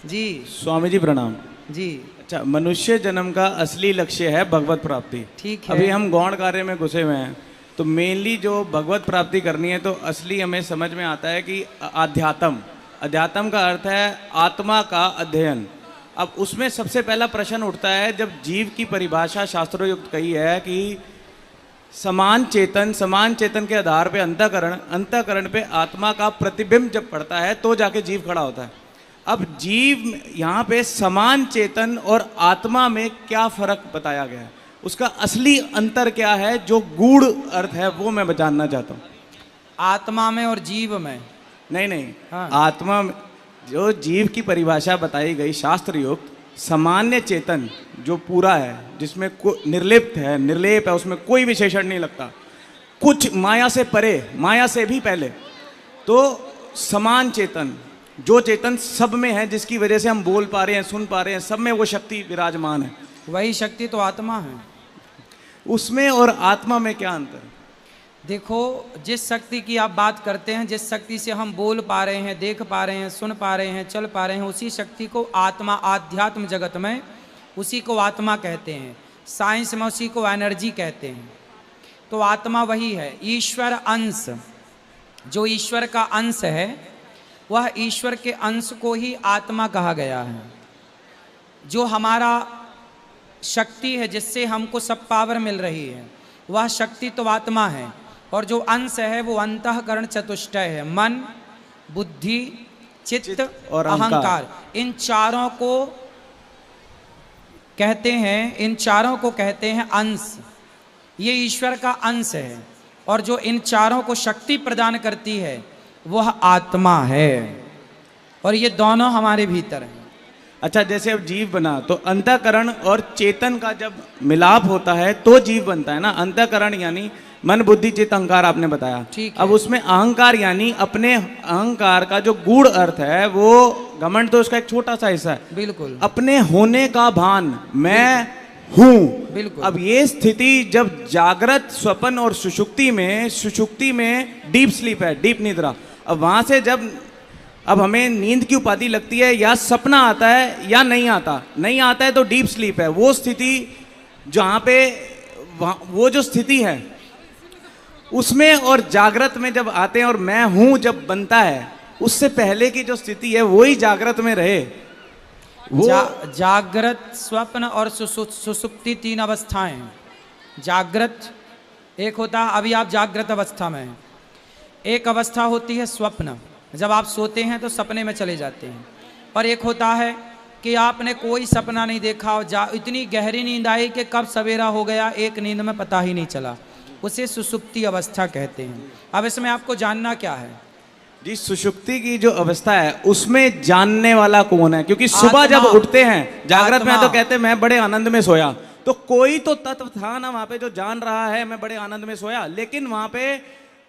जी स्वामी जी प्रणाम। जी। अच्छा, मनुष्य जन्म का असली लक्ष्य है भगवत प्राप्ति। ठीक है। अभी हम गौण कार्य में घुसे हुए हैं, तो मेनली जो भगवत प्राप्ति करनी है, तो असली हमें समझ में आता है कि अध्यात्म, अध्यात्म का अर्थ है आत्मा का अध्ययन। अब उसमें सबसे पहला प्रश्न उठता है, जब जीव की परिभाषा शास्त्रोयुक्त कही है कि समान चेतन के आधार पे अंतःकरण, अंतःकरण पे आत्मा का प्रतिबिंब जब पड़ता है तो जाके जीव खड़ा होता है। अब जीव यहाँ पे समान चेतन और आत्मा में क्या फर्क बताया गया है, उसका असली अंतर क्या है, जो गूढ़ अर्थ है वो मैं जानना चाहता हूँ। आत्मा में और जीव में? नहीं, हाँ। आत्मा में जो जीव की परिभाषा बताई गई शास्त्र युक्त, सामान्य चेतन जो पूरा है, जिसमें निर्लिप्त है, निर्लेप है, उसमें कोई विशेषण नहीं लगता, कुछ माया से परे, माया से भी पहले, तो समान चेतन, जो चेतन सब में है, जिसकी वजह से हम बोल पा रहे हैं, सुन पा रहे हैं, सब में वो शक्ति विराजमान है। वही शक्ति तो आत्मा है। उसमें और आत्मा में क्या अंतर है? देखो, जिस शक्ति की आप बात करते हैं, जिस शक्ति से हम बोल पा रहे हैं, देख पा रहे हैं, सुन पा रहे हैं, चल पा रहे हैं, उसी शक्ति को आत्मा, आध्यात्म जगत में उसी को आत्मा कहते हैं। साइंस में उसी को एनर्जी कहते हैं। तो आत्मा वही है, ईश्वर अंश। जो ईश्वर का अंश है, वह ईश्वर के अंश को ही आत्मा कहा गया है। जो हमारा शक्ति है, जिससे हमको सब पावर मिल रही है, वह शक्ति तो आत्मा है। और जो अंश है वो अंतःकरण चतुष्टय है, मन, बुद्धि, चित्त और अहंकार। इन चारों को कहते हैं अंश। ये ईश्वर का अंश है, और जो इन चारों को शक्ति प्रदान करती है वह आत्मा है, और ये दोनों हमारे भीतर हैं। अच्छा, जैसे अब जीव बना, तो अंतःकरण और चेतन का जब मिलाप होता है तो जीव बनता है ना। अंतःकरण यानी मन, बुद्धि, चित्त, अहंकार आपने बताया। ठीक है। अब उसमें अहंकार यानी अपने अहंकार का जो गूढ़ अर्थ है, वो घमंड तो उसका एक छोटा सा हिस्सा है। बिल्कुल। अपने होने का भान, मैं हूं। बिल्कुल। अब ये स्थिति जब जागृत, स्वप्न और सुषुप्ति में डीप स्लीप है, डीप निद्रा। अब वहां से जब अब हमें नींद की उपाधि लगती है, या सपना आता है या नहीं आता है तो डीप स्लीप है। वो स्थिति जहाँ पे वो जो स्थिति है उसमें और जागृत में जब आते हैं, और मैं हूं जब बनता है, उससे पहले की जो स्थिति है वही जागृत में रहे। वो जागृत, स्वप्न और सुसुप्ति तीन अवस्थाएं हैं। जागृत एक होता है, अभी आप जागृत अवस्था में हैं। एक अवस्था होती है स्वप्न, जब आप सोते हैं तो सपने में चले जाते हैं। और एक होता है कि आपने कोई सपना नहीं देखा और इतनी गहरी नींद आई कि कब सवेरा हो गया, एक नींद में पता ही नहीं चला। उसे सुसुप्ति अवस्था कहते हैं। अब इसमें आपको जानना क्या है जी, सुषुप्ति की जो अवस्था है उसमें जानने वाला कौन है? क्योंकि सुबह जब उठते हैं जागृत में तो कहते हैं मैं बड़े आनंद में सोया, तो कोई तो तत्व था ना वहां पे जो जान रहा है मैं बड़े आनंद में सोया, लेकिन वहां पे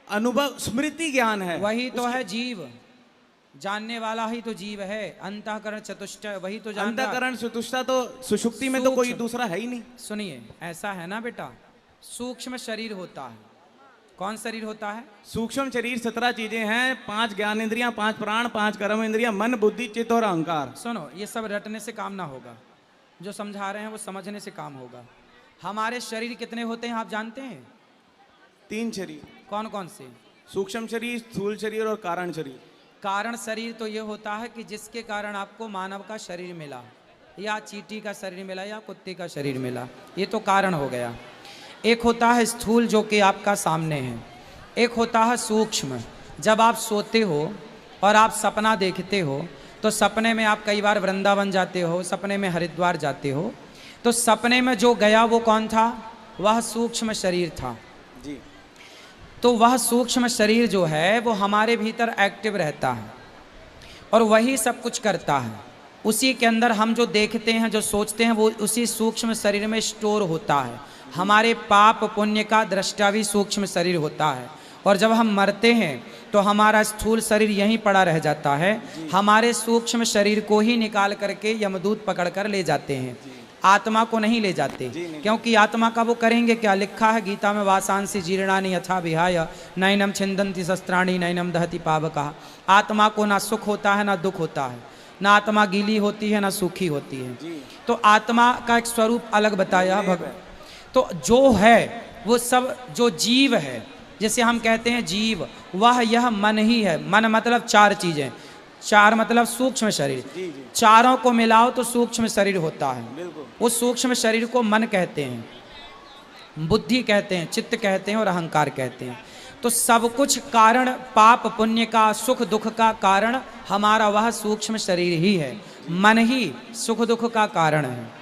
अनुभव, स्मृति ज्ञान है, वही तो है जीव। जानने वाला ही तो जीव है। अंतःकरण चतुष्टय वही तो जानता। अंतःकरण चतुष्टय तो सुषुप्ति में तो कोई दूसरा है ही नहीं। सुनिए, ऐसा है ना बेटा, सूक्ष्म शरीर होता है। कौन शरीर होता है? सूक्ष्म शरीर 17 चीजें हैं, 5 ज्ञान इंद्रियां, 5 प्राण, 5 कर्म इंद्रियां, मन, बुद्धि, चित्त और अहंकार। सुनो, ये सब रटने से काम ना होगा, जो समझा रहे हैं वो समझने से काम होगा। हमारे शरीर कितने होते हैं आप जानते हैं? 3 शरीर। कौन कौन से? सूक्ष्म शरीर, स्थूल शरीर और कारण शरीर। कारण शरीर तो ये होता है कि जिसके कारण आपको मानव का शरीर मिला, या चींटी का शरीर मिला, या कुत्ते का शरीर मिला, ये तो कारण हो गया। एक होता है स्थूल, जो कि आपका सामने है। एक होता है सूक्ष्म। जब आप सोते हो और आप सपना देखते हो, तो सपने में आप कई बार वृंदावन जाते हो, सपने में हरिद्वार जाते हो, तो सपने में जो गया वो कौन था? वह सूक्ष्म शरीर था जी। तो वह सूक्ष्म शरीर जो है वो हमारे भीतर एक्टिव रहता है और वही सब कुछ करता है। उसी के अंदर हम जो देखते हैं, जो सोचते हैं, वो उसी सूक्ष्म शरीर में स्टोर होता है। हमारे पाप पुण्य का दृष्टा भी सूक्ष्म शरीर होता है। और जब हम मरते हैं तो हमारा स्थूल शरीर यहीं पड़ा रह जाता है। हमारे सूक्ष्म शरीर को ही निकाल करके यमदूत पकड़ कर ले जाते हैं, आत्मा को नहीं ले जाते। क्योंकि आत्मा का वो करेंगे क्या? लिखा है गीता में, वासांसी जीर्णानि यथा विहाय नैनम छिंदन्ति शस्त्राणि नैनम दहति पावकः। आत्मा को ना सुख होता है ना दुख होता है। ना आत्मा गीली होती है ना सूखी होती है। तो आत्मा का एक स्वरूप अलग बताया भगवान। तो जो है वो सब जो जीव है, जैसे हम कहते हैं जीव, वह यह मन ही है। मन मतलब चार चीजें, चार मतलब सूक्ष्म शरीर, चारों को मिलाओ तो सूक्ष्म शरीर होता है। उस सूक्ष्म शरीर को मन कहते हैं, बुद्धि कहते हैं, चित्त कहते हैं और अहंकार कहते हैं। तो सब कुछ कारण, पाप पुण्य का, सुख दुख का कारण हमारा वह सूक्ष्म शरीर ही है। मन ही सुख दुख का कारण है।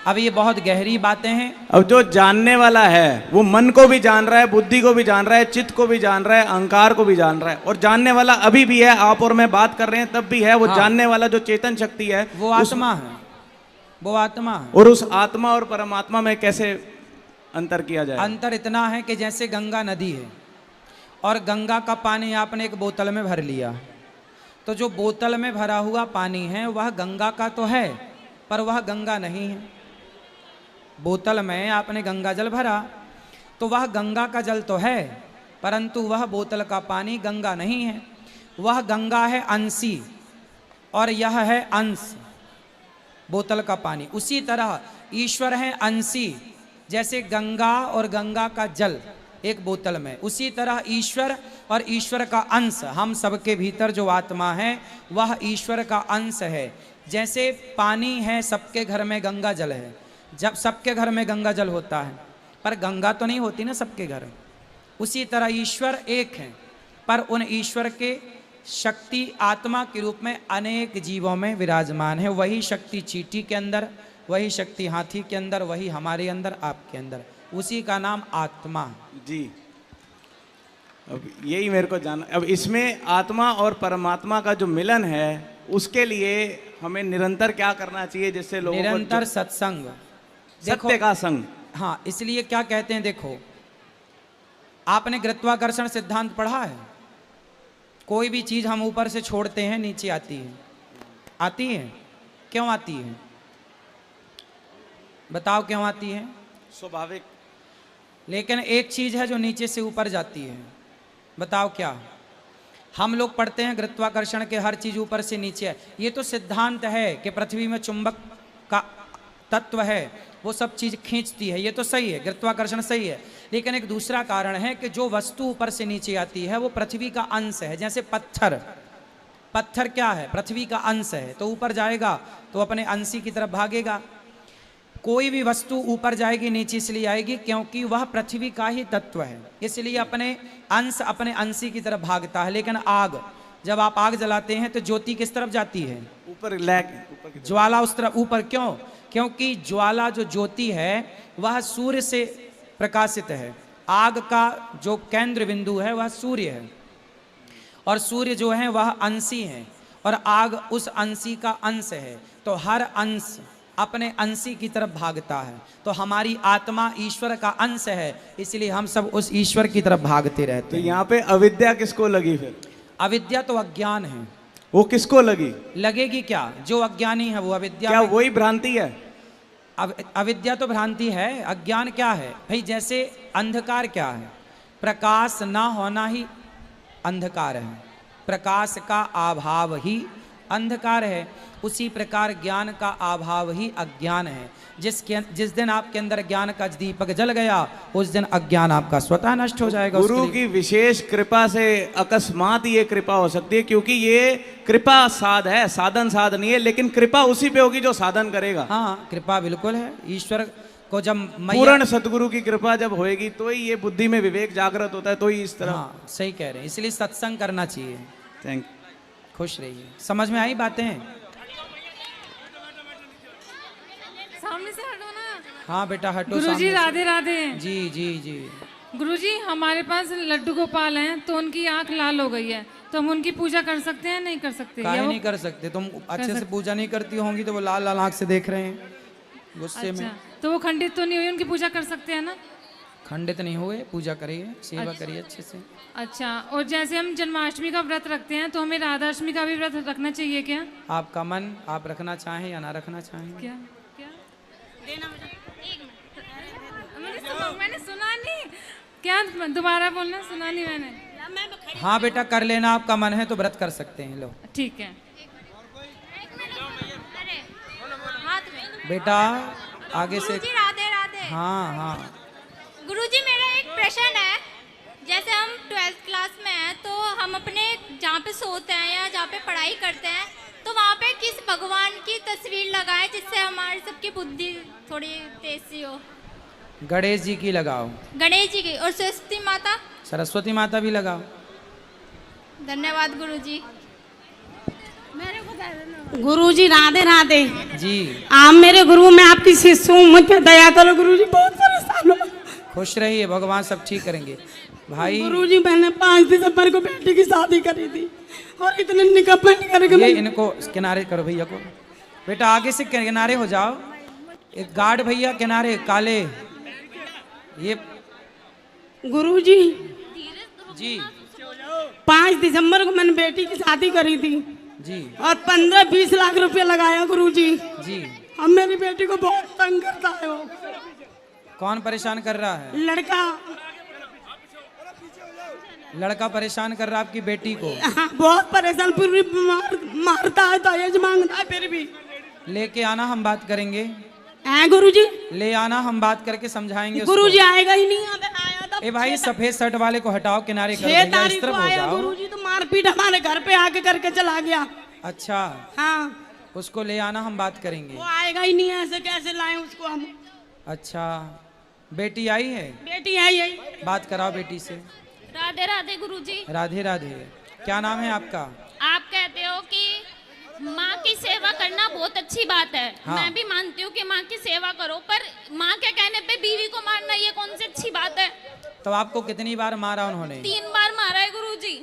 अब ये बहुत गहरी बातें हैं। अब जो जानने वाला है वो मन को भी जान रहा है, बुद्धि को भी जान रहा है, चित्त को भी जान रहा है, अहंकार को भी जान रहा है, और जानने वाला अभी भी है, आप और मैं बात कर रहे हैं तब भी है। वो जानने वाला जो चेतन शक्ति है वो आत्मा है, वो आत्मा है। और उस आत्मा और परमात्मा में कैसे अंतर किया जाए? अंतर इतना है कि जैसे गंगा नदी है और गंगा का पानी आपने एक बोतल में भर लिया, तो जो बोतल में भरा हुआ पानी है वह गंगा का तो है, पर वह गंगा नहीं है। बोतल में आपने गंगा जल भरा तो वह गंगा का जल तो है, परंतु वह बोतल का पानी गंगा नहीं है। वह गंगा है अंशी और यह है अंश, बोतल का पानी। उसी तरह ईश्वर है अंशी, जैसे गंगा और गंगा का जल एक बोतल में, उसी तरह ईश्वर और ईश्वर का अंश, हम सबके भीतर जो आत्मा है वह ईश्वर का अंश है। जैसे पानी है, सबके घर में गंगा जल है, जब सबके घर में गंगा जल होता है, पर गंगा तो नहीं होती ना सबके घर। उसी तरह ईश्वर एक है, पर उन ईश्वर के शक्ति आत्मा के रूप में अनेक जीवों में विराजमान है। वही शक्ति चींटी के अंदर, वही शक्ति हाथी के अंदर, वही हमारे अंदर, आपके अंदर, उसी का नाम आत्मा जी। अब यही मेरे को जानना, अब इसमें आत्मा और परमात्मा का जो मिलन है उसके लिए हमें निरंतर क्या करना चाहिए, जिससे लोगों को निरंतर सत्संग, सत्य का संग। हाँ, इसलिए क्या कहते हैं, देखो आपने गुरुत्वाकर्षण सिद्धांत पढ़ा है। कोई भी चीज हम ऊपर से छोड़ते हैं नीचे आती है, आती है? क्यों आती है बताओ, क्यों आती है? स्वाभाविक। लेकिन एक चीज है जो नीचे से ऊपर जाती है, बताओ क्या? हम लोग पढ़ते हैं गुरुत्वाकर्षण के हर चीज ऊपर से नीचे है। ये तो सिद्धांत है कि पृथ्वी में चुंबक का तत्व है, वो सब चीज खींचती है, ये तो सही है, गुरुत्वाकर्षण सही है। लेकिन एक दूसरा कारण है कि जो वस्तु ऊपर से नीचे आती है वो पृथ्वी का अंश है। जैसे पत्थर, पत्थर क्या है? पृथ्वी का अंश है, तो ऊपर जाएगा तो अपने अंशी की तरफ भागेगा। कोई भी वस्तु ऊपर जाएगी नीचे इसलिए आएगी क्योंकि वह पृथ्वी का ही तत्व है, इसलिए अपने अंश अपने अंशी की तरफ भागता है। लेकिन आग, जब आप आग जलाते हैं तो ज्योति किस तरफ जाती है? ऊपर, ज्वाला उस तरफ ऊपर। क्यों? क्योंकि ज्वाला जो ज्योति है वह सूर्य से प्रकाशित है। आग का जो केंद्र बिंदु है वह सूर्य है, और सूर्य जो है वह अंशी है, और आग उस अंशी का अंश है। तो हर अंश अपने अंशी की तरफ भागता है। तो हमारी आत्मा ईश्वर का अंश है, इसलिए हम सब उस ईश्वर की तरफ भागते रहते तो हैं। यहाँ पे अविद्या किसको लगी फिर? अविद्या तो अज्ञान है। वो किसको लगी? लगेगी क्या? जो अज्ञानी है वो अविद्या। क्या वही भ्रांति है? अविद्या तो भ्रांति है। अज्ञान क्या है भाई? जैसे अंधकार क्या है? प्रकाश ना होना ही अंधकार है, प्रकाश का अभाव ही अंधकार है। उसी प्रकार ज्ञान का अभाव ही अज्ञान है। जिस दिन आपके अंदर ज्ञान का दीपक जल गया उस दिन अज्ञान आपका स्वतः नष्ट हो जाएगा। गुरु की विशेष कृपा से अकस्मात ये कृपा हो सकती है, क्योंकि ये कृपा साध है, साधन साध नहीं है, लेकिन कृपा उसी पे होगी जो साधन करेगा। हाँ, कृपा बिल्कुल है। ईश्वर को जब पूर्ण सतगुरु की कृपा जब होएगी तो ही ये बुद्धि में विवेक जागृत होता है, तो ही इस तरह। हाँ, सही कह रहे हैं। इसलिए सत्संग करना चाहिए। थैंक। खुश रहिए। समझ में आई बातें? सामने से हटो ना। हाँ बेटा हटो। गुरुजी राधे राधे। जी जी जी। गुरुजी हमारे पास लड्डू गोपाल हैं, तो उनकी आंख लाल हो गई है, तो हम उनकी पूजा कर सकते हैं? नहीं कर सकते? काहे नहीं कर सकते? तुम अच्छे से पूजा नहीं करती होंगी तो वो लाल लाल आंख से देख रहे हैं गुस्से में। तो वो खंडित तो नहीं हुई, उनकी पूजा कर सकते हैं ना? खंडित नहीं हुए, पूजा करिए, सेवा करिए अच्छे से। अच्छा, और जैसे हम जन्माष्टमी का व्रत रखते हैं तो हमें राधाष्टमी का भी व्रत रखना चाहिए क्या? आपका मन, आप रखना चाहें या ना रखना चाहें। क्या क्या देना मुझे? एक मिनट, मैंने सुना नहीं। क्या दोबारा बोलना? सुना नहीं मैंने। हाँ बेटा कर लेना, आपका मन है तो व्रत कर सकते हैं। लो ठीक है। बेटा आगे से। गुरुजी राधे राधे। हाँ हाँ। गुरुजी मेरा एक प्रश्न है, जैसे हम 12th क्लास में हैं तो हम अपने जहाँ पे सोते हैं या जहाँ पे पढ़ाई करते हैं तो वहाँ पे किस भगवान की तस्वीर लगाएं जिससे हमारी सबकी बुद्धि थोड़ी तेज सी हो? गणेश जी की लगाओ। गणेश जी की। और सरस्वती माता? सरस्वती माता भी लगाओ। धन्यवाद गुरुजी। गुरुजी राधे राधे। जी आप मेरे गुरु, मैं आपकी शिष्य हूँ, मुझ पे दया करो गुरुजी, बहुत परेशान हूँ। खुश रहिए, भगवान सब ठीक करेंगे। भाई गुरुजी मैंने 5 दिसंबर को बेटी की शादी करी थी और इतने निकम्मन करके ये इनको किनारे करो भैया को। बेटा आगे से किनारे हो जाओ। एक गार्ड भैया किनारे काले। ये गुरुजी जी 5 दिसंबर को मैंने बेटी की शादी करी थी जी और 15-20 लाख रुपए लगाया गुरुजी। जी। अब मेरी बेटी को बहुत तंग करता है वो कौन परेशान कर रहा है? लड़का। लड़का परेशान कर रहा है आपकी बेटी को? हाँ, बहुत परेशान, फिर भी मारता है, दहेज मांगता है, फिर भी। लेके आना, हम बात करेंगे। हैं गुरुजी? ले आना, हम बात करके समझाएंगे उसको। गुरुजी आएगा ही नहीं, आया था। ए भाई सफेद शर्ट वाले को हटाओ, किनारे करो 6 भैया, इस तारीख तरफ को हो आया जाओ। गुरुजी, तो मारपीट हमारे घर पे आके करके चला गया। अच्छा हाँ, उसको ले आना, हम बात करेंगे। वो आएगा ही नहीं, ऐसे कैसे लाएं उसको हम? अच्छा बेटी आई है? बेटी है यही। बात कराओ बेटी से। राधे राधे गुरुजी। राधे राधे। क्या नाम है आपका? आप कहते हो कि माँ की सेवा करना बहुत अच्छी बात है। हाँ। मैं भी मानती हूँ कि माँ की सेवा करो, पर माँ के कहने पे बीवी को मारना ये कौन सी अच्छी बात है? तो आपको कितनी बार मारा उन्होंने? 3 बार मारा है गुरुजी।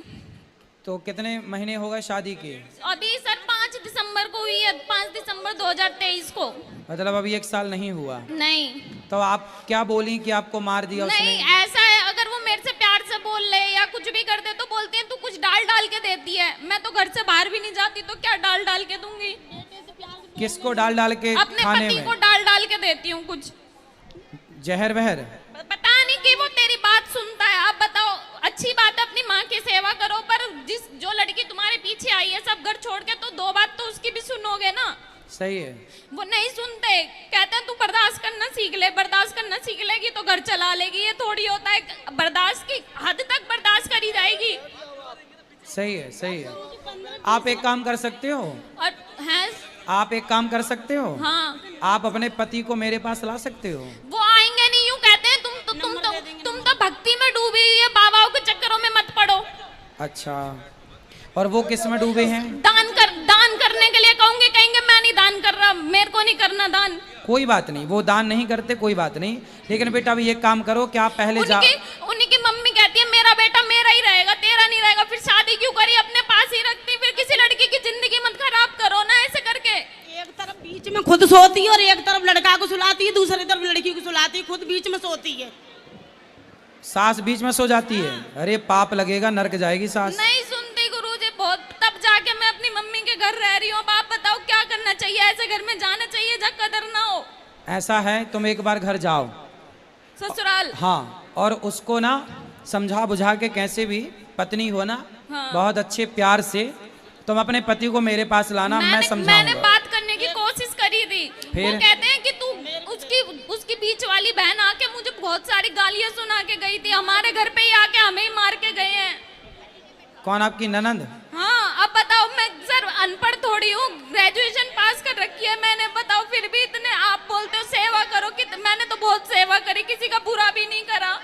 तो कितने महीने हो गए शादी के? अभी सर 5 दिसंबर को हुई है, 5 दिसंबर 2023 को। मतलब अभी 1 साल नहीं हुआ? नहीं तो आप क्या बोली कि आपको मार दिया नहीं, उसने? ऐसा है, अगर वो मेरे से प्यार से बोल ले या कुछ भी कर दे तो बोलती है तू कुछ डाल डाल के देती है। मैं तो घर से बाहर भी नहीं जाती तो क्या डाल डाल के दूंगी? किसको डाल डाल के? अपने खाने पति में को डाल डाल के देती हूँ कुछ। जहर वहर? पता नहीं कि वो तेरी बात सुनता है। आप बताओ, अच्छी बात है अपनी माँ की सेवा करो, पर जो लड़की तुम्हारे पीछे आई है सब घर छोड़ के, तो 2 बात तो उसकी भी सुनोगे ना। सही है। वो नहीं सुनते, कहते हैं तू बर्दाश्त करना सीख ले, बर्दाश्त करना सीख लेगी तो घर चला लेगी। ये थोड़ी होता है, बर्दाश्त की हद तक बर्दाश्त करी जाएगी। सही है, सही है। आप एक काम कर सकते हो? और हैं? आप एक काम कर सकते हो? हाँ, आप अपने पति को मेरे पास ला सकते हो? वो आएंगे नहीं। यूं कहते हैं तुम तो भक्ति में डूबी हुई है, बाबाओं के चक्करों में मत पड़ो। अच्छा, और वो किस में डूबे हैं? दान करने के लिए कहूंगी, कहेंगे मैं नहीं दान कर रहा, मेरे को नहीं करना दान। कोई बात नहीं, वो दान नहीं करते, कोई बात नहीं। लेकिन बेटा अभी एक काम करो कि आप पहले जा। उन्हीं की मम्मी कहती है मेरा बेटा मेरा ही रहेगा, तेरा नहीं रहेगा। फिर शादी क्यों करी, अपने पास ही रखती। फिर किसी लड़की की जिंदगी मत खराब करो ना ऐसे करके। एक तरफ बीच में खुद सोती है और एक तरफ लड़का को सुलाती है, दूसरी तरफ लड़की को सुलाती है, खुद बीच में सोती है। सास बीच में सो जाती है? अरे पाप लगेगा, नरक जाएगी सास। नहीं सुनती गुरुजी, बहुत तब जाके मैं अपनी मम्मी के घर रह रही हूँ। अब आप बताओ क्या करना चाहिए? ऐसे घर में जाना चाहिए जहाँ कदर ना हो। ऐसा है, तुम एक बार घर जाओ ससुराल। हाँ, और उसको ना समझा बुझा के, कैसे भी पत्नी हो ना, हाँ। बहुत अच्छे प्यार से तुम अपने पति को मेरे पास लाना, मैं मैंने समझाऊंगा। बात करने की कोशिश करी थी। फिर? वो कहते हैं कि तू उसकी बीच वाली बहन आके मुझे बहुत सारी गालियां सुना के गई थी, हमारे घर पे ही आके हमें ही मार के गए हैं। कौन, आपकी ननंद? हाँ, अब बताओ, मैं सर अनपढ़ थोड़ी हूँ, ग्रेजुएशन पास कर रखी है मैंने। बताओ फिर भी इतने आप बोलते हो सेवा करो, कि मैंने तो बहुत सेवा करी, किसी का बुरा भी नहीं करा।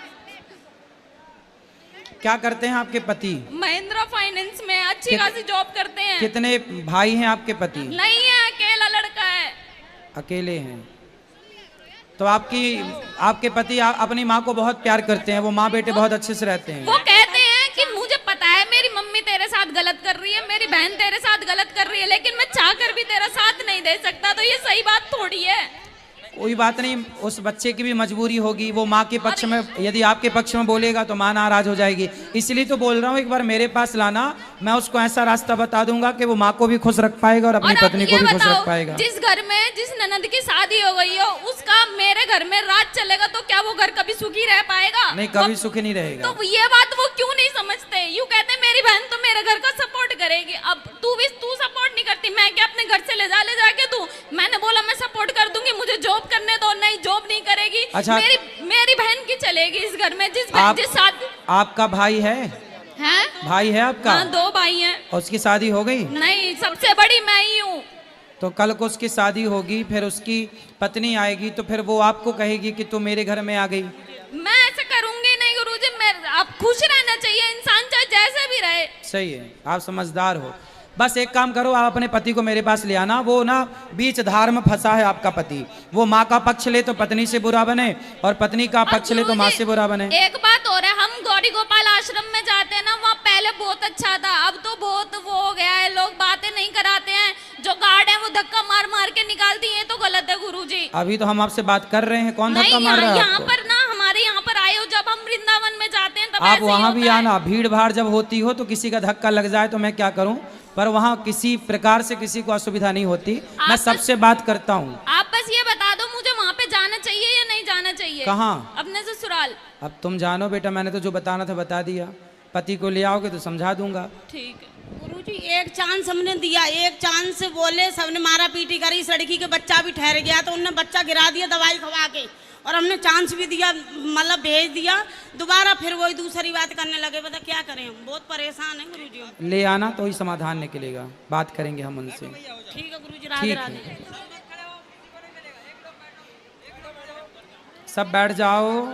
क्या करते हैं आपके पति? महिंद्रा फाइनेंस में अच्छी खासी जॉब करते हैं। कितने भाई हैं आपके पति? नहीं है, अकेला लड़का है। अकेले हैं? तो आपके पति अपनी माँ को बहुत प्यार करते हैं, वो माँ बेटे बहुत अच्छे से रहते हैं। वो कहते हैं कि मुझे पता है मेरी मम्मी तेरे साथ गलत कर रही है, मेरी बहन तेरे साथ गलत कर रही है, लेकिन मैं चाह कर भी तेरा साथ नहीं दे सकता। तो ये सही बात थोड़ी है। कोई बात नहीं, उस बच्चे की भी मजबूरी होगी। वो माँ के पक्ष में, यदि आपके पक्ष में बोलेगा तो माँ नाराज हो जाएगी। इसलिए तो बोल रहा हूँ, एक बार मेरे पास लाना, मैं उसको ऐसा रास्ता बता दूंगा कि वो माँ को भी खुश रख पाएगा और अपनी पत्नी को भी खुश रख पाएगा। जिस घर में जिस ननद की शादी हो गई हो, उसका मेरे घर में राज चलेगा तो क्या वो घर कभी सुखी रह पाएगा? नहीं, कभी सुखी नहीं रहेगा। तो ये बात वो क्यों नहीं समझते? यूं कहते मेरी बहन तो मेरे घर का सपोर्ट करेगी। अब तू सपोर्ट नहीं करती, मैं क्या अपने घर से ले जाके दूं? मैंने बोला मैं सपोर्ट कर दूंगी, मुझे जॉब करने दो, नहीं जॉब नहीं करेगी। अच्छा। मेरी बहन की चलेगी इस घर में, जिस साथ आपका भाई है? भाई है आपका? हाँ, 2 भाई हैं। और उसकी शादी हो गई? नहीं, सबसे बड़ी मैं ही हूँ। तो कल को उसकी शादी होगी, फिर उसकी पत्नी आएगी, तो फिर वो आपको कहेगी कि तू मेरे घर में आ गई। मैं ऐसा करूंगी नहीं गुरुजी, मैं आप खुश रहना चाहिए, इंसान चाहे जैसे भी रहे। सही है, आप समझदार हो। बस एक काम करो, आप अपने पति को मेरे पास ले आना। वो ना बीच धार में फंसा है आपका पति। वो माँ का पक्ष ले तो पत्नी से बुरा बने, और पत्नी का पक्ष ले तो माँ से बुरा बने। एक बात और है, हम गौरी गोपाल आश्रम में जाते हैं ना, वहाँ पहले बहुत अच्छा था, अब तो बहुत वो हो गया है, लोग बातें नहीं कराते हैं, जो गार्ड है वो धक्का मार मार के निकालती है, तो गलत है गुरुजी। अभी तो हम आपसे बात कर रहे हैं, कौन धक्का मार रहा है यहाँ आपको? पर ना, हमारे यहाँ पर आए हो जब हम वृंदावन में जाते हैं तब आप ऐसे ही वहाँ भी होता है। आना, भीड़ भाड़ जब होती हो तो किसी का धक्का लग जाए तो मैं क्या करूँ, पर वहाँ किसी प्रकार से किसी को असुविधा नहीं होती। मैं सबसे बात करता हूँ। आप बस ये बता दो मुझे वहाँ पे जाना चाहिए या नहीं जाना चाहिए? कहाँ? अपने ससुराल। अब तुम जानो बेटा, मैंने तो जो बताना था बता दिया। पति को ले आओगे तो समझा दूंगा। ठीक है गुरुजी, एक चांस हमने दिया, एक चांस से बोले, सबने मारा पीटी करी, इस लड़की के बच्चा भी ठहर गया तो उनने बच्चा गिरा दिया दवाई खवा के, और हमने चांस भी दिया, मतलब भेज दिया, दोबारा फिर वही दूसरी बात करने लगे। बता क्या करें, हम बहुत परेशान हैं गुरुजी। ले आना तो ही समाधान निकलेगा, बात करेंगे हम उनसे। ठीक है गुरुजी, राधे ठीक राधे। है, सब बैठ जाओ।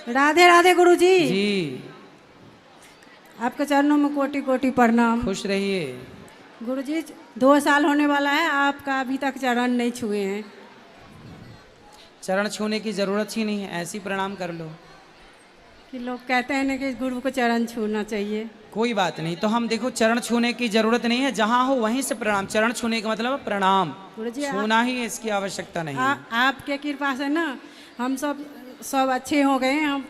राधे राधे गुरुजी। जी, आपके चरणों में कोटि कोटि प्रणाम। खुश रहिए। गुरुजी 2 साल होने वाला है, आपका अभी तक चरण नहीं छुए हैं। चरण छूने की जरूरत ही नहीं है, ऐसी प्रणाम कर लो। कि लोग कहते हैं ना कि गुरु को चरण छूना चाहिए। कोई बात नहीं, तो हम देखो चरण छूने की जरूरत नहीं है, जहाँ हो वहीं से प्रणाम। चरण छूने का मतलब है प्रणाम, गुरुजी छूना ही है, इसकी आवश्यकता नहीं है। आपके कृपा से ना हम सब अच्छे हो गए हैं, हम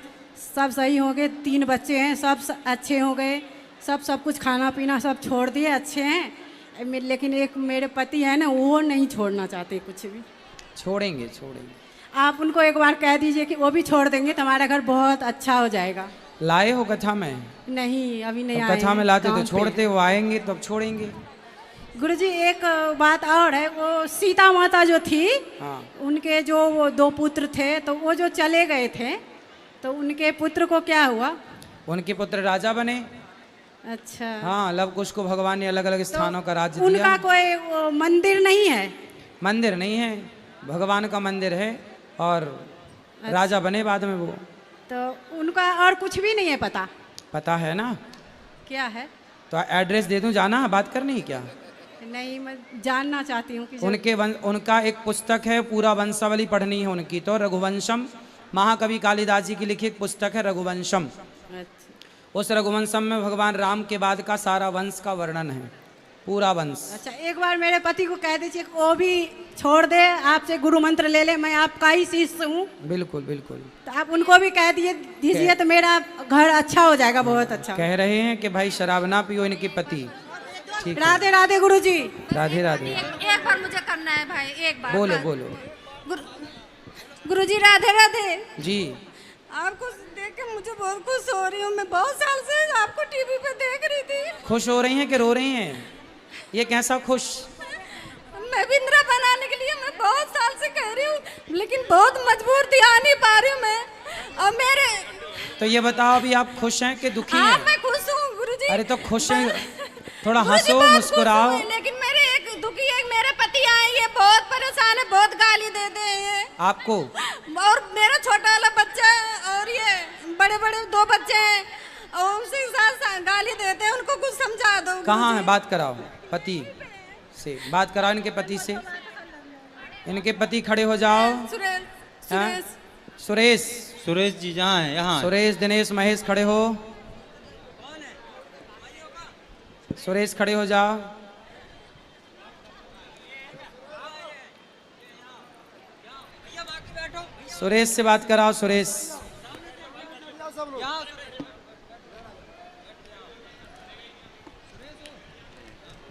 सब सही हो गए, 3 बच्चे हैं, सब अच्छे हो गए, सब कुछ खाना पीना सब छोड़ दिए, अच्छे हैं। लेकिन एक मेरे पति है ना, वो नहीं छोड़ना चाहते कुछ भी। छोड़ेंगे छोड़ेंगे। आप उनको एक बार कह दीजिए कि वो भी छोड़ देंगे तो हमारा घर बहुत अच्छा हो जाएगा। लाए हो कथा में? नहीं, अभी नहीं तो आए कथा में हैं, लाते काम तो पे। छोड़ते, वो आएंगे तो अब छोड़ेंगे। गुरुजी एक बात और है, वो सीता माता जो थी, हाँ, उनके जो वो 2 पुत्र थे, तो वो जो चले गए थे, तो उनके पुत्र को क्या हुआ? उनके पुत्र राजा बने। अच्छा। हाँ, लव कुश को भगवान ने अलग अलग स्थानों का राज्य उनका दिया। कोई वो मंदिर नहीं है? मंदिर नहीं है, भगवान का मंदिर है, और राजा बने बाद में वो। तो उनका और कुछ भी नहीं है पता? पता है ना, क्या है? तो एड्रेस दे दूं, जाना है, बात करनी है क्या? नहीं, मैं जानना चाहती हूँ कि उनका एक पुस्तक है, पूरा वंशावली पढ़नी है उनकी, तो रघुवंशम, महाकवि कालिदास जी की लिखी एक पुस्तक है रघुवंशम। अच्छा। उस रघुवंशम में भगवान राम के बाद का सारा वंश का वर्णन है, पूरा वंश। अच्छा, एक बार मेरे पति को कह दीजिए वो भी छोड़ दे, आपसे गुरु मंत्र ले ले, मैं आपका ही शिष्य हूँ। बिल्कुल बिल्कुल, तो आप उनको भी कह दीजिए तो मेरा घर अच्छा हो जाएगा, बहुत अच्छा। कह रहे हैं कि भाई शराब ना पियो इनके पति। ठीक है, राधे राधे गुरुजी। राधे राधे। एक बार मुझे करना है भाई, एक बार बोलो बोलो। गुरुजी राधे राधे। जी, आपको देख के मुझे बहुत खुश हो रही हूँ, मैं बहुत साल से आपको टीवी पे देख रही थी। खुश हो रही हैं कि रो रही हैं? ये कैसा खुश? मैं भी इंदिरा बनाने के लिए मैं बहुत साल से कह रही हूँ, लेकिन बहुत मजबूर थी, आ नहीं पा रही हूँ मैं। और मेरे तो ये बताओ, अभी आप खुश हैं कि दुखी हाँ, हैं? मैं खुश हूँ गुरुजी। अरे तो खुश हैं, थोड़ा गुरुजी, हंसो, बहुत खुश मुस्कुराओ। हूँ, लेकिन मेरे एक दुखी है, मेरे पति आए, ये बहुत परेशान है, बहुत गाली देते हैं ये आपको? और मेरा छोटा वाला बच्चा है, और ये बड़े बड़े 2 बच्चे हैं, और उनसे साथ गाली देते हैं, उनको कुछ समझा दो। कहाँ है? बात कराओ पति से, बात कराओ इनके पति से। इनके पति खड़े हो जाओ। सुरेश हाँ? सुरेश सुरेश, सुरेश जी जहाँ है यहाँ। सुरेश, दिनेश, महेश खड़े हो। सुरेश खड़े हो जाओ। सुरेश से बात कराओ। सुरेश,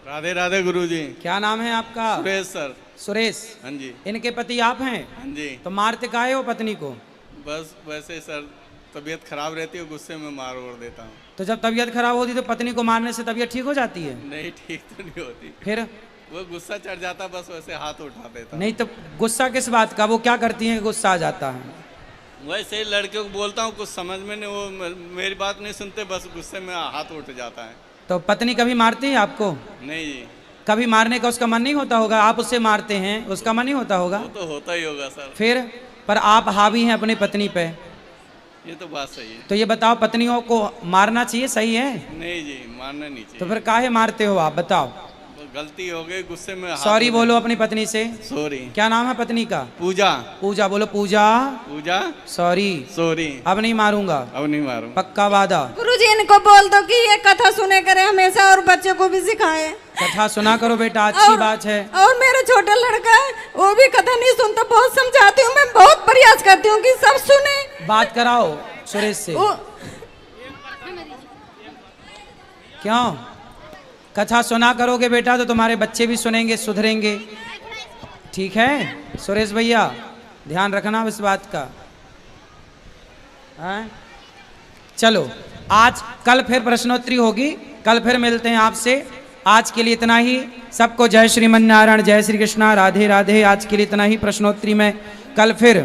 राधे राधे गुरुजी। क्या नाम है आपका? सुरेश सर। सुरेश, हाँ जी। इनके पति आप हैं? हाँ जी। तो मारते काहे हो पत्नी को? बस वैसे सर तबीयत खराब रहती है, गुस्से में मार ओढ़ देता हूँ। तो जब तबीयत खराब होती तो पत्नी को मारने से तबीयत ठीक हो जाती है? नहीं, ठीक तो नहीं होती, फिर? वो गुस्सा चढ़ जाता, बस वैसे हाथ उठा देता। नहीं तो गुस्सा किस बात का? वो क्या करती हैं कि गुस्सा आ जाता है? वैसे ही लड़कियों को बोलता हूँ, कुछ समझ में नहीं, वो मेरी बात नहीं सुनते, बस गुस्से में हाथ उठ जाता है। तो पत्नी कभी मारती है आपको? नहीं जी। कभी मारने का उसका मन नहीं होता होगा? आप उससे मारते हैं, उसका मन नहीं होता होगा? वो तो होता ही होगा सर। फिर पर आप हावी हैं अपनी पत्नी पे, ये तो बात सही है। तो ये बताओ पत्नियों को मारना चाहिए, सही है? नहीं जी, मारना नहीं चाहिए। तो फिर काहे मारते हो आप, बताओ? वो गलती हो गई, गुस्से में सॉरी बोलो अपनी पत्नी से। सॉरी। क्या नाम है पत्नी का? पूजा। पूजा बोलो, पूजा पूजा सॉरी। सॉरी। अब नहीं मारूंगा, अब नहीं मारूंगा, पक्का वादा। गुरुजी इनको बोल दो कि ये कथा सुने करे हमेशा और बच्चों को भी सिखाए। कथा सुना करो बेटा, अच्छी बात है। और मेरा छोटा लड़का है, वो भी कथा नहीं सुनता, बहुत समझाती हूँ मैं, बहुत प्रयास करती हूँ कि सब सुने। बात कराओ सुरेश से। क्यों? कथा सुना करोगे बेटा तो तुम्हारे बच्चे भी सुनेंगे, सुधरेंगे। ठीक है सुरेश भैया, ध्यान रखना इस बात का। हैं? चलो आज कल फिर प्रश्नोत्तरी होगी, कल फिर मिलते हैं आपसे। आज के लिए इतना ही। सबको जय श्रीमन नारायण, जय श्री कृष्णा, राधे राधे। आज के लिए इतना ही। प्रश्नोत्तरी में कल फिर